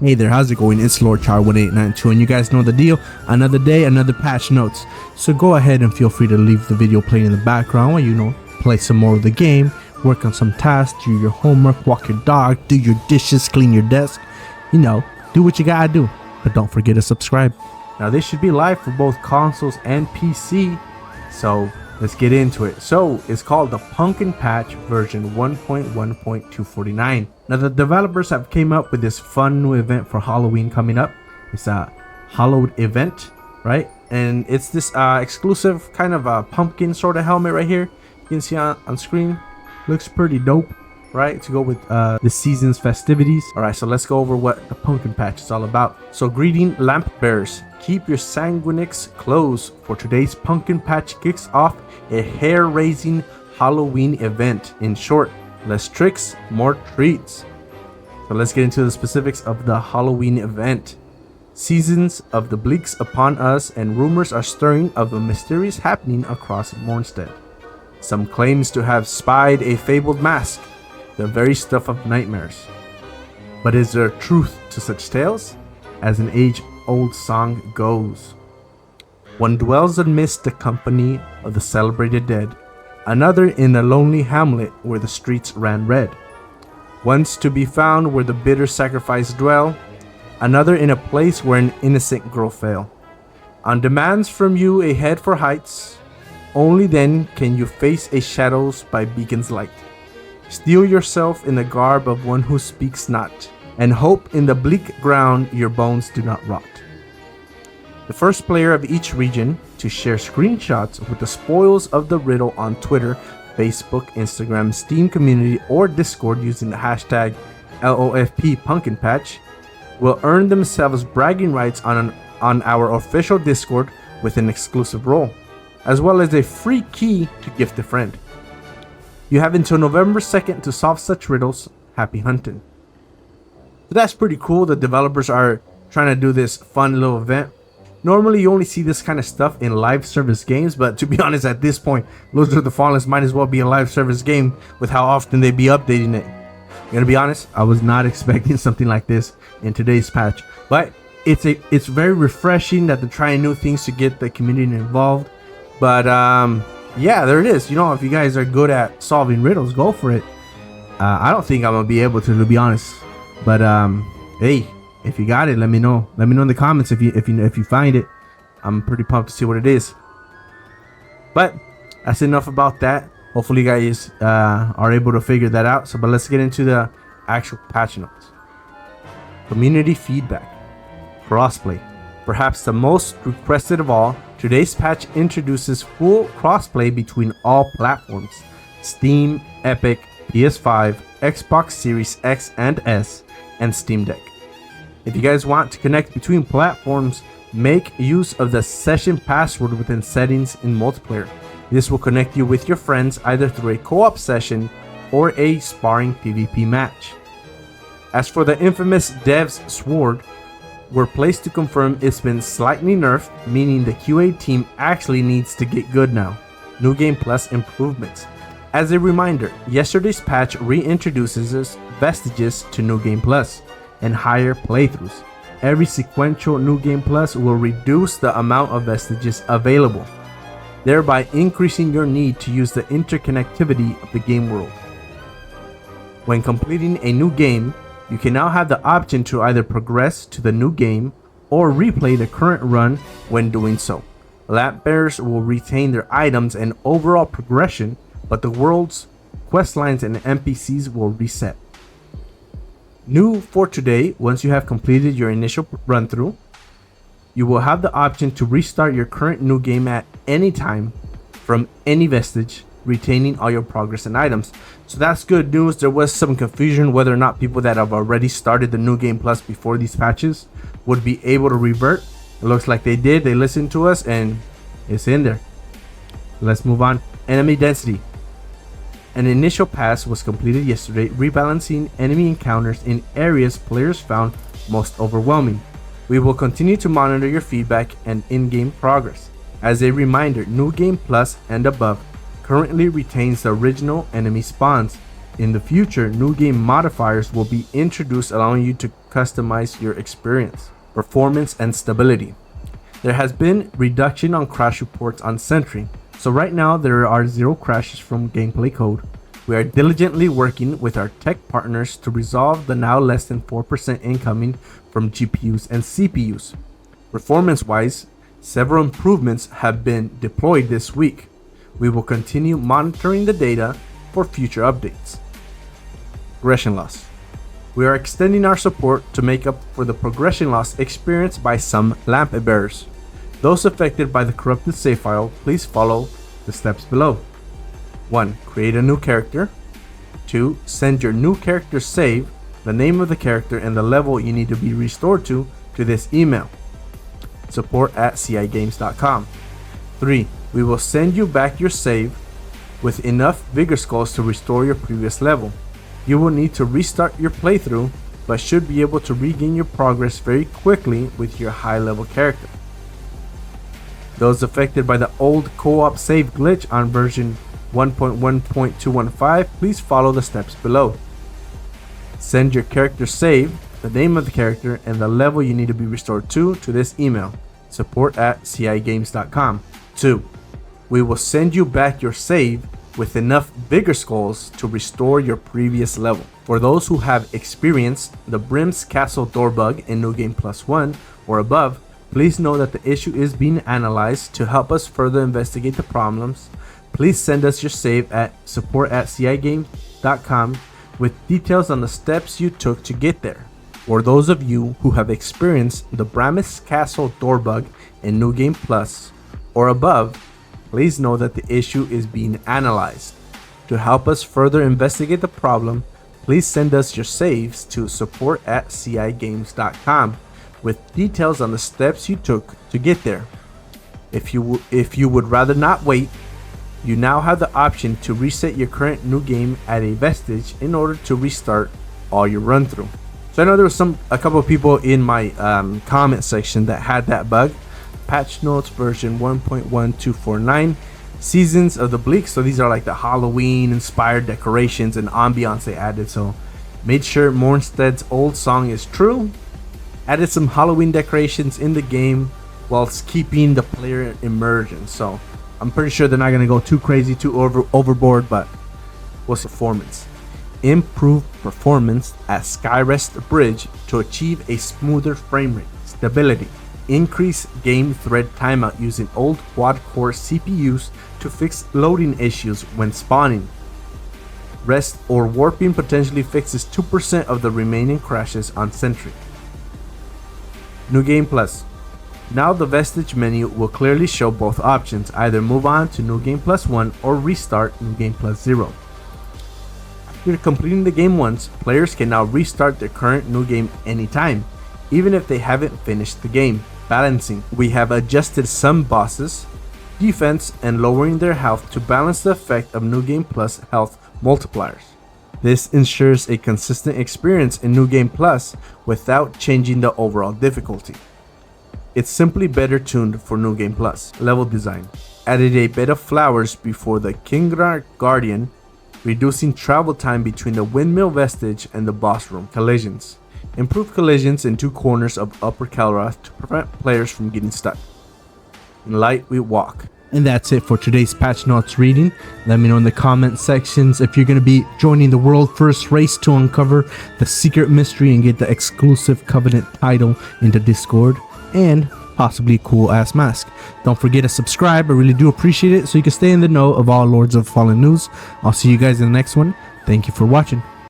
Hey there, how's it going? It's Lord Char 1892 and you guys know the deal. Another day, another patch notes. So go ahead and feel free to leave the video playing in the background while you play some more of the game, work on some tasks, do your homework, walk your dog, do your dishes, clean your desk. Do what you gotta do. But don't forget to subscribe. Now this should be live for both consoles and PC. So let's get into it. So it's called the Pumpkin Patch version 1.1.249. Now the developers have came up with this fun new event for Halloween coming up. It's a Hallowed event, right? And it's this exclusive kind of a pumpkin sort of helmet right here. You can see on screen. Looks pretty dope, right? To go with the season's festivities. All right, so let's go over what the Pumpkin Patch is all about. So greeting lamp bearers. Keep your sanguinics closed, for today's Pumpkin Patch kicks off a hair-raising Halloween event. In short, less tricks, more treats. So let's get into the specifics of the Halloween event. Seasons of the bleaks upon us, and rumors are stirring of a mysterious happening across Mornstead. Some claims to have spied a fabled mask, the very stuff of nightmares. But is there truth to such tales? As an age-old song goes, one dwells amidst the company of the celebrated dead, another in a lonely hamlet where the streets ran red. Once to be found where the bitter sacrifice dwell, another in a place where an innocent girl fell. On demands from you a head for heights, only then can you face a shadows by beacon's light. Steel yourself in the garb of one who speaks not, and hope in the bleak ground your bones do not rot. The first player of each region to share screenshots with the spoils of the riddle on Twitter, Facebook, Instagram, Steam community, or Discord using the hashtag LOFP Pumpkin Patch will earn themselves bragging rights on our official Discord with an exclusive role, as well as a free key to gift a friend. You have until November 2nd to solve such riddles. Happy hunting. So that's pretty cool. The developers are trying to do this fun little event. Normally you only see this kind of stuff in live service games, but to be honest, at this point, Lords of the Fallen might as well be a live service game with how often they be updating it. I'm gonna be honest, I was not expecting something like this in today's patch, but it's very refreshing that they're trying new things to get the community involved. But yeah, there it is. If you guys are good at solving riddles, go for it. I don't think I'm gonna be able to be honest, but hey, if you got it, let me know. Let me know in the comments if you find it. I'm pretty pumped to see what it is. But that's enough about that. Hopefully you guys are able to figure that out. But let's get into the actual patch notes. Community feedback. Crossplay. Perhaps the most requested of all, today's patch introduces full crossplay between all platforms: Steam, Epic, PS5, Xbox Series X and S, and Steam Deck. If you guys want to connect between platforms, make use of the session password within settings in multiplayer. This will connect you with your friends either through a co-op session or a sparring PvP match. As for the infamous Dev's Sword, we're pleased to confirm it's been slightly nerfed, meaning the QA team actually needs to get good now. New Game Plus improvements. As a reminder, yesterday's patch reintroduces vestiges to New Game Plus and higher playthroughs. Every sequential New Game Plus will reduce the amount of vestiges available, thereby increasing your need to use the interconnectivity of the game world. When completing a new game, you can now have the option to either progress to the new game or replay the current run when doing so. Lamp bearers will retain their items and overall progression, but the world's quest lines and NPCs will reset. New for today, once you have completed your initial run through, you will have the option to restart your current new game at any time from any vestige, retaining all your progress and items. So that's good news. There was some confusion whether or not people that have already started the New Game Plus before these patches would be able to revert. It looks like they did. They listened to us and it's in there. Let's move on. Enemy density. An initial pass was completed yesterday, rebalancing enemy encounters in areas players found most overwhelming. We will continue to monitor your feedback and in-game progress. As a reminder, New Game Plus and above currently retains the original enemy spawns. In the future, new game modifiers will be introduced, allowing you to customize your experience. Performance and stability. There has been reduction on crash reports on Sentry, so right now there are 0 crashes from gameplay code. We are diligently working with our tech partners to resolve the now less than 4% incoming from GPUs and CPUs. Performance-wise, several improvements have been deployed this week. We will continue monitoring the data for future updates. Progression loss. We are extending our support to make up for the progression loss experienced by some lamp bearers. Those affected by the corrupted save file, please follow the steps below. 1. Create a new character. 2. Send your new character save, the name of the character and the level you need to be restored to this email, support@cigames.com. 3. We will send you back your save with enough Vigor Skulls to restore your previous level. You will need to restart your playthrough, but should be able to regain your progress very quickly with your high level character. Those affected by the old co-op save glitch on version 1.1.215, please follow the steps below. Send your character save, the name of the character, and the level you need to be restored to this email, support@cigames.com. 2. We will send you back your save with enough Vigor Skulls to restore your previous level. For those who have experienced the Brim's Castle door bug in New Game Plus 1 or above, please know that the issue is being analyzed. To help us further investigate the problems, please send us your save at support@cigames.com with details on the steps you took to get there. For those of you who have experienced the Brim's Castle door bug in New Game Plus or above, please know that the issue is being analyzed. To help us further investigate the problem, please send us your saves to support@cigames.com with details on the steps you took to get there. If you would rather not wait, you now have the option to reset your current new game at a vestige in order to restart all your run through. So I know there was a couple of people in my comment section that had that bug. Patch notes version 1.1249, Seasons of the Bleak. So these are like the Halloween inspired decorations and ambiance they added. So made sure Mornstead's old song is true. Added some Halloween decorations in the game whilst keeping the player immersion. So I'm pretty sure they're not going to go too crazy, too overboard, but what's performance? Improve performance at Skyrest Bridge to achieve a smoother frame rate. Stability. Increase game thread timeout using old quad-core CPUs to fix loading issues when spawning. Rest or warping potentially fixes 2% of the remaining crashes on Sentry. New Game Plus. Now the Vestige menu will clearly show both options, either move on to New Game Plus 1 or restart New Game Plus 0. After completing the game once, players can now restart their current new game anytime, even if they haven't finished the game. Balancing. We have adjusted some bosses, defense, and lowering their health to balance the effect of New Game Plus health multipliers. This ensures a consistent experience in New Game Plus without changing the overall difficulty. It's simply better tuned for New Game Plus. Level design. Added a bed of flowers before the Kingrar Guardian, reducing travel time between the Windmill Vestige and the boss room. Collisions. Improve collisions in 2 corners of Upper Calrath to prevent players from getting stuck. In light, we walk. And that's it for today's patch notes reading. Let me know in the comment sections if you're going to be joining the world first race to uncover the secret mystery and get the exclusive Covenant title into Discord and possibly a cool ass mask. Don't forget to subscribe. I really do appreciate it, so you can stay in the know of all Lords of Fallen news. I'll see you guys in the next one. Thank you for watching.